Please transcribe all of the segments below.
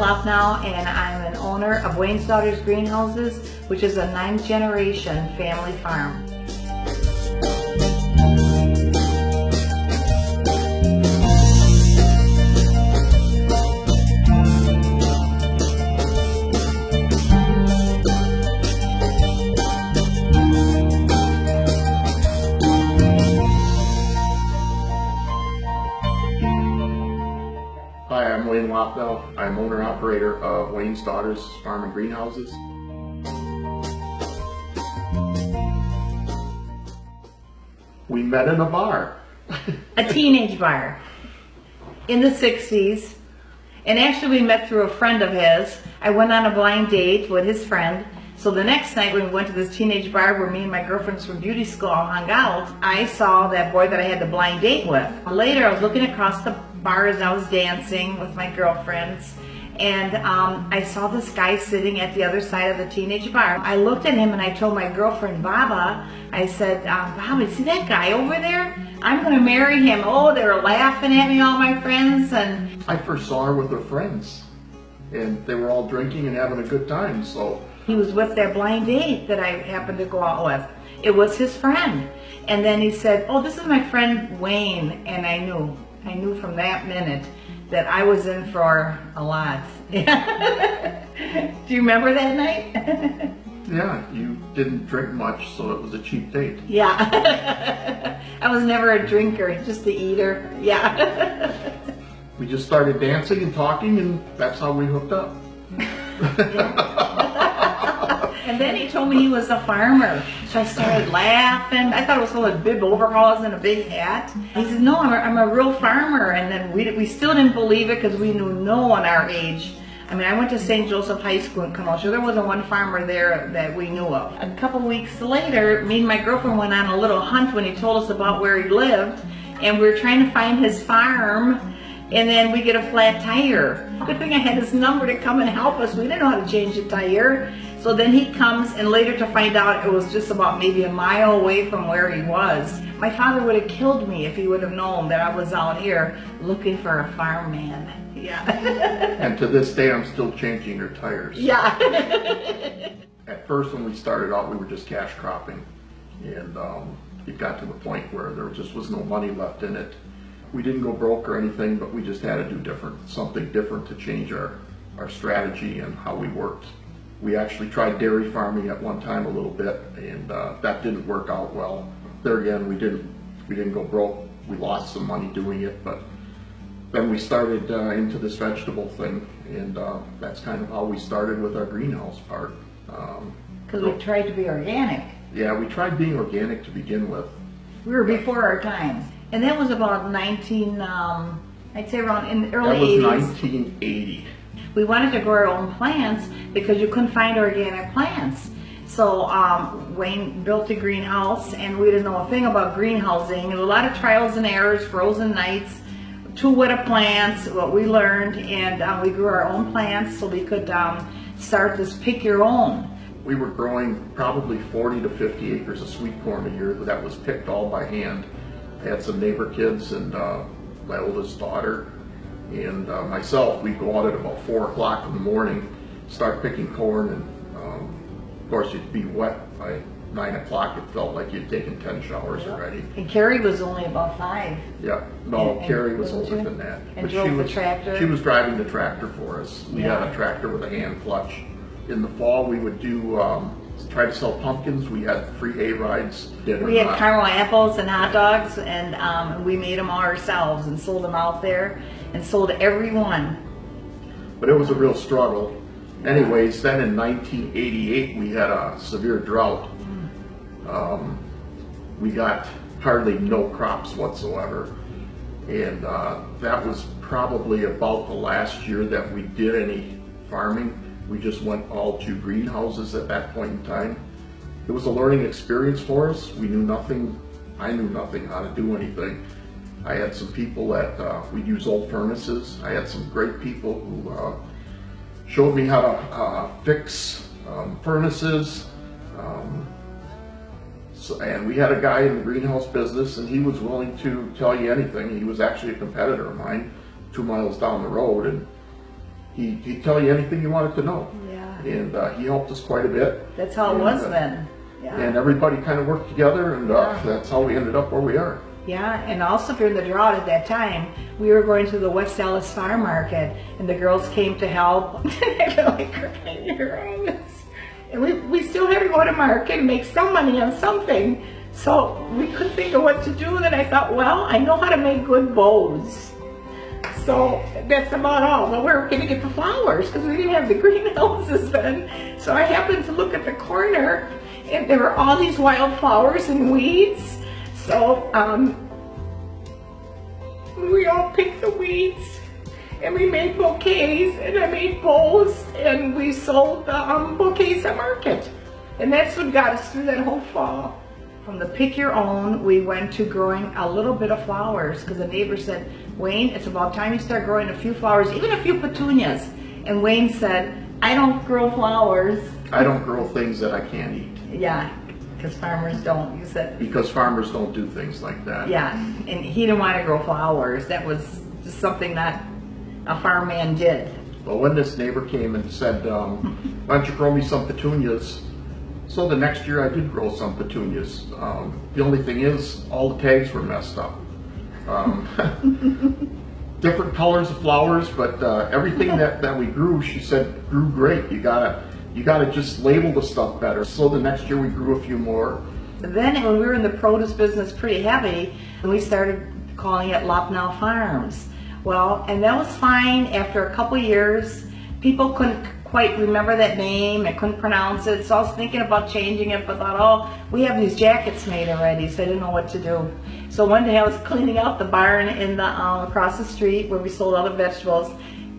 now, and I'm an owner of Wayne and Sandra Greenhouses, which is a 9th generation family farm. Hi, I'm Wayne Locknell. I'm owner-operator of Wayne and Sandra Farm and Greenhouses. We met in a bar. A teenage bar in the 60s. And actually we met through a friend of his. I went on a blind date with his friend. So the next night when we went to this teenage bar where me and my girlfriends from beauty school hung out, I saw that boy that I had the blind date with. Later I was looking across the bar as I was dancing with my girlfriends, and I saw this guy sitting at the other side of the teenage bar. I looked at him and I told my girlfriend Baba, I said, Baba, see that guy over there? I'm going to marry him. Oh, they were laughing at me, all my friends. And I first saw her with her friends, and they were all drinking and having a good time. So he was with that blind date that I happened to go out with. It was his friend. And then he said, oh, this is my friend Wayne. And I knew from that minute that I was in for a lot. Do you remember that night? yeah, you didn't drink much, so it was a cheap date. Yeah. I was never a drinker, just a eater. Yeah. We just started dancing and talking, and that's how we hooked up. And then he told me he was a farmer. So I started laughing. I thought it was full of bib overalls and a big hat. He said, no, I'm a real farmer. And then we still didn't believe it because we knew no one our age. I mean, I went to St. Joseph High School in Kenosha. There wasn't one farmer there that we knew of. A couple weeks later, me and my girlfriend went on a little hunt when he told us about where he lived. And we were trying to find his farm. And then we get a flat tire. Good thing I had his number to come and help us. We didn't know how to change the tire. So then he comes, and later to find out it was just about maybe a mile away from where he was. My father would have killed me if he would have known that I was out here looking for a farm man. Yeah. And to this day, I'm still changing her tires. Yeah. At first, when we started out, we were just cash cropping. And it got to the point where there just was no money left in it. We didn't go broke or anything, but we just had to do something different to change our strategy and how we worked. We actually tried dairy farming at one time a little bit, and that didn't work out well. There again, we didn't go broke. We lost some money doing it, but then we started into this vegetable thing, and that's kind of how we started with our greenhouse part. Because we tried to be organic. Yeah, we tried being organic to begin with. We were before our time. And that was about I'd say around in the early 80s. That was 1980. We wanted to grow our own plants because you couldn't find organic plants. So Wayne built a greenhouse, and we didn't know a thing about greenhousing. There was a lot of trials and errors, frozen nights, 2 widow plants, what we learned, and we grew our own plants so we could start this pick your own. We were growing probably 40 to 50 acres of sweet corn a year that was picked all by hand. I had some neighbor kids and my oldest daughter and myself. We'd go out at about 4 o'clock in the morning, start picking corn, and of course you'd be wet by 9 o'clock. It felt like you'd taken 10 showers already. And Carrie was only about 5. Yeah, no, Carrie was older than that. And drove the tractor? She was driving the tractor for us. We had a tractor with a hand clutch. In the fall we would do try to sell pumpkins. We had free hay rides. We had caramel apples and hot dogs, and we made them all ourselves and sold them out there and sold every one. But it was a real struggle. Anyways, then in 1988 we had a severe drought. We got hardly no crops whatsoever, and that was probably about the last year that we did any farming. We just went all to greenhouses at that point in time. It was a learning experience for us. We knew nothing. I knew nothing how to do anything. I had some people that we'd use old furnaces. I had some great people who showed me how to fix furnaces. And we had a guy in the greenhouse business, and he was willing to tell you anything. He was actually a competitor of mine, 2 miles down the road, and he'd tell you anything you wanted to know. Yeah. And he helped us quite a bit. That's how it was then. Yeah. And everybody kind of worked together, and that's how we ended up where we are. Yeah, and also during the drought at that time, we were going to the West Dallas Farm Market, and the girls came to help. I feel like crying around this. And we still had to go to market and make some money on something. So we couldn't think of what to do. Then I thought, well, I know how to make good bows. So that's about all. But we were going to get the flowers because we didn't have the greenhouses then. So I happened to look at the corner, and there were all these wildflowers and weeds. So we all picked the weeds, and we made bouquets, and I made bows, and we sold the bouquets at market. And that's what got us through that whole fall. From the pick your own, we went to growing a little bit of flowers because the neighbor said, Wayne, it's about time you start growing a few flowers, even a few petunias. And Wayne said, I don't grow flowers. I don't grow things that I can't eat. Yeah, because farmers don't, you said. Because farmers don't do things like that. Yeah, and he didn't want to grow flowers. That was just something that a farm man did. Well, when this neighbor came and said, why don't you grow me some petunias? So the next year I did grow some petunias. The only thing is, all the tags were messed up. Different colors of flowers, but everything that we grew, she said, grew great. You gotta just label the stuff better. So the next year we grew a few more. Then when we were in the produce business pretty heavy, we started calling it Lopnow Farms. Well, and that was fine after a couple years. People couldn't quite remember that name and couldn't pronounce it, so I was thinking about changing it, but thought, oh, we have these jackets made already, so I didn't know what to do. So one day I was cleaning out the barn in the across the street where we sold all the vegetables,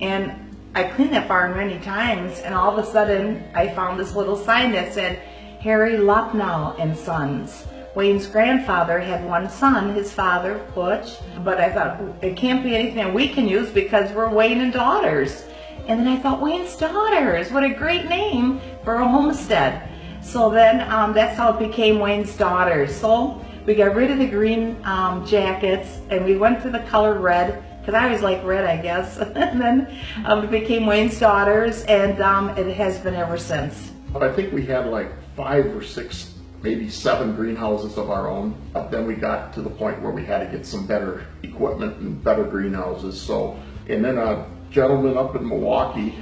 and I cleaned that barn many times, and all of a sudden I found this little sign that said Harry Lopnow and Sons. Wayne's grandfather had one son, his father, Butch, but I thought it can't be anything we can use because we're Wayne and Daughters. And then I thought, Wayne's Daughters, what a great name for a homestead. So then that's how it became Wayne's Daughters. So we got rid of the green jackets, and we went to the color red, because I always like red, I guess. And then it became Wayne's Daughters, and it has been ever since. I think we had like 5 or 6, maybe 7 greenhouses of our own. Then we got to the point where we had to get some better equipment and better greenhouses. So, and then a gentleman up in Milwaukee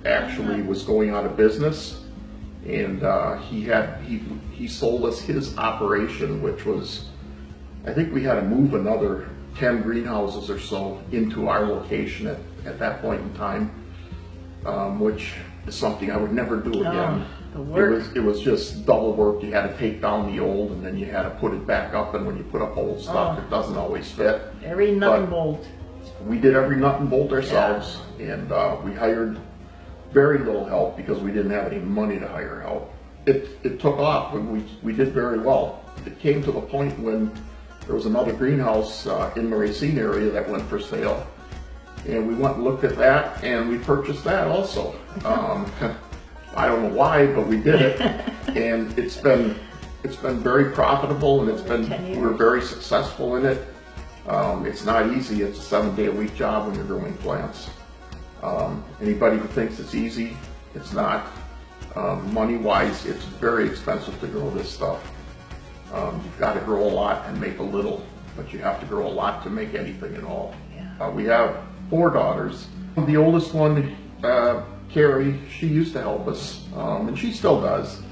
actually was going out of business, and he sold us his operation, which was, I think we had to move another 10 greenhouses or so into our location at that point in time, which is something I would never do again. It was just double work. You had to take down the old, and then you had to put it back up, and when you put up old stuff, it doesn't always fit. Every nut and bolt. We did every nut and bolt ourselves, and we hired very little help because we didn't have any money to hire help. It took off, and we did very well. It came to the point when there was another greenhouse in the Racine area that went for sale, and we went and looked at that, and we purchased that also. I don't know why, but we did it, and it's been very profitable, and we're very successful in it. It's not easy. It's a 7-day-a-week job when you're growing plants. Anybody who thinks it's easy, it's not. Money-wise, it's very expensive to grow this stuff. You've got to grow a lot and make a little, but you have to grow a lot to make anything at all. Yeah. We have 4 daughters. The oldest one, Carrie, she used to help us, and she still does,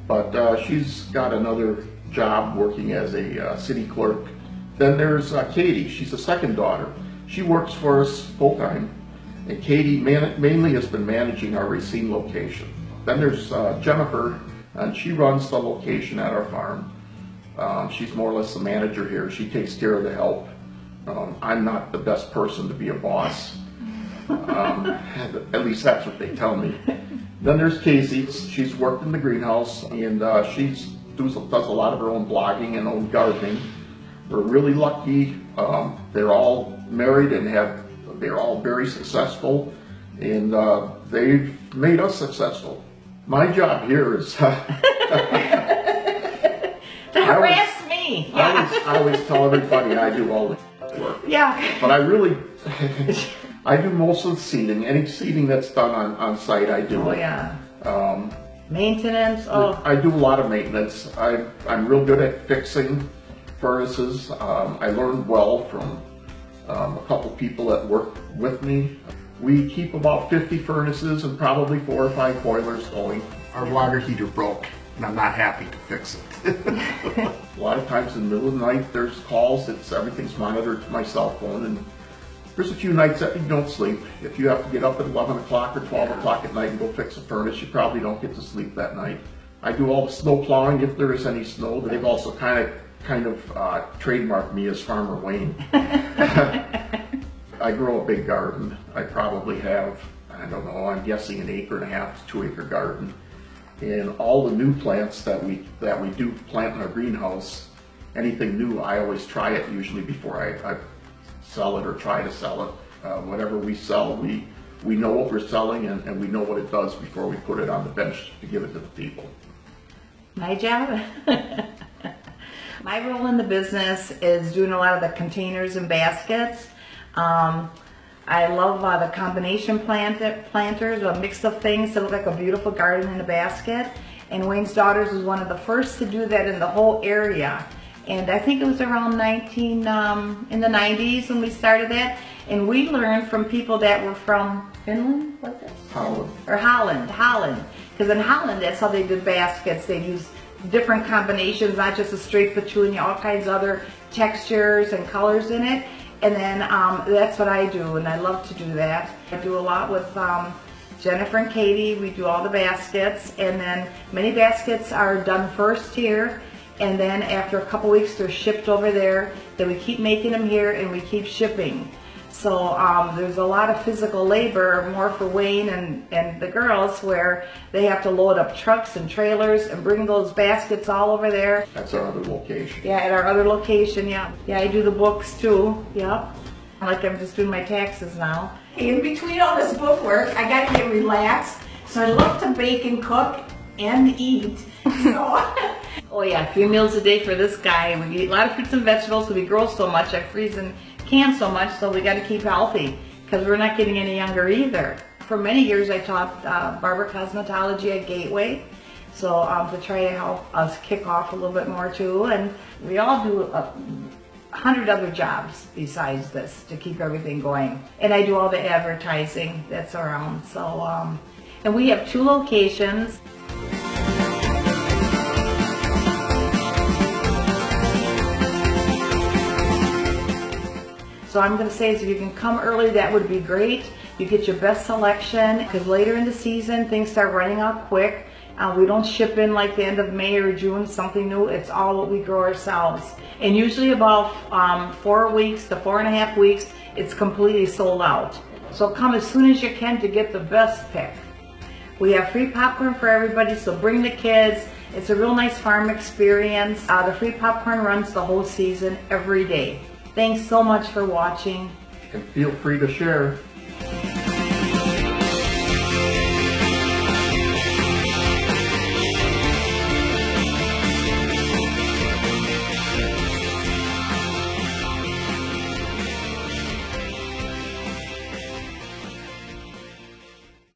but she's got another job working as a city clerk. Then there's Katie. She's the second daughter. She works for us full-time, and Katie mainly has been managing our Racine location. Then there's Jennifer, and she runs the location at our farm. She's more or less the manager here. She takes care of the help. I'm not the best person to be a boss. At least that's what they tell me. Then there's Casey. She's worked in the greenhouse, and she does a lot of her own blogging and own gardening. We're really lucky. They're all married and they're all very successful, and they've made us successful. My job here is to harass me. I always tell everybody I do all the work. Yeah. But I really, I do most of the seeding. Any seeding that's done on site, I do. Oh yeah. Maintenance. Oh. I do a lot of maintenance. I'm real good at fixing furnaces. I learned well from a couple people that work with me. We keep about 50 furnaces and probably 4 or 5 boilers going. Our water heater broke, and I'm not happy to fix it. A lot of times in the middle of the night, there's calls. Everything's monitored to my cell phone, and there's a few nights that you don't sleep. If you have to get up at 11 o'clock or 12 o'clock at night and go fix a furnace, you probably don't get to sleep that night. I do all the snow plowing if there is any snow. They've also kind of trademarked me as Farmer Wayne. I grow a big garden. I probably have, I don't know, I'm guessing an 1.5 to 2 acre garden. And all the new plants that we do plant in our greenhouse, anything new, I always try it usually before I sell it or try to sell it. Whatever we sell, we know what we're selling and we know what it does before we put it on the bench to give it to the people. My job? My role in the business is doing a lot of the containers and baskets. I love the combination planters, a mix of things that look like a beautiful garden in a basket. And Wayne's Daughters was one of the first to do that in the whole area. And I think it was around in the 90s when we started that. And we learned from people that were from Finland, was it? Holland. Or Holland. Because in Holland, that's how they did baskets. They used different combinations, not just a straight petunia, all kinds of other textures and colors in it. And then that's what I do, and I love to do that. I do a lot with Jennifer and Katie. We do all the baskets, and then many baskets are done first here, and then after a couple weeks they're shipped over there. Then we keep making them here and we keep shipping. So there's a lot of physical labor, more for Wayne and the girls, where they have to load up trucks and trailers and bring those baskets all over there. That's our other location. Yeah, at our other location, yeah. Yeah, I do the books too, yep. Like I'm just doing my taxes now. In between all this book work, I gotta get relaxed. So I love to bake and cook and eat. So, oh yeah, 3 meals a day for this guy. We eat a lot of fruits and vegetables because we grow so much. I freeze and can so much, so we got to keep healthy because we're not getting any younger either. For many years I taught barber cosmetology at Gateway, so to try to help us kick off a little bit more too. And we all do 100 other jobs besides this to keep everything going. And I do all the advertising that's around. So and we have 2 locations. So I'm going to say is if you can come early, that would be great. You get your best selection because later in the season, things start running out quick. We don't ship in like the end of May or June, something new. It's all what we grow ourselves. And usually about 4 weeks to 4.5 weeks, it's completely sold out. So come as soon as you can to get the best pick. We have free popcorn for everybody, so bring the kids. It's a real nice farm experience. The free popcorn runs the whole season, every day. Thanks so much for watching. And feel free to share.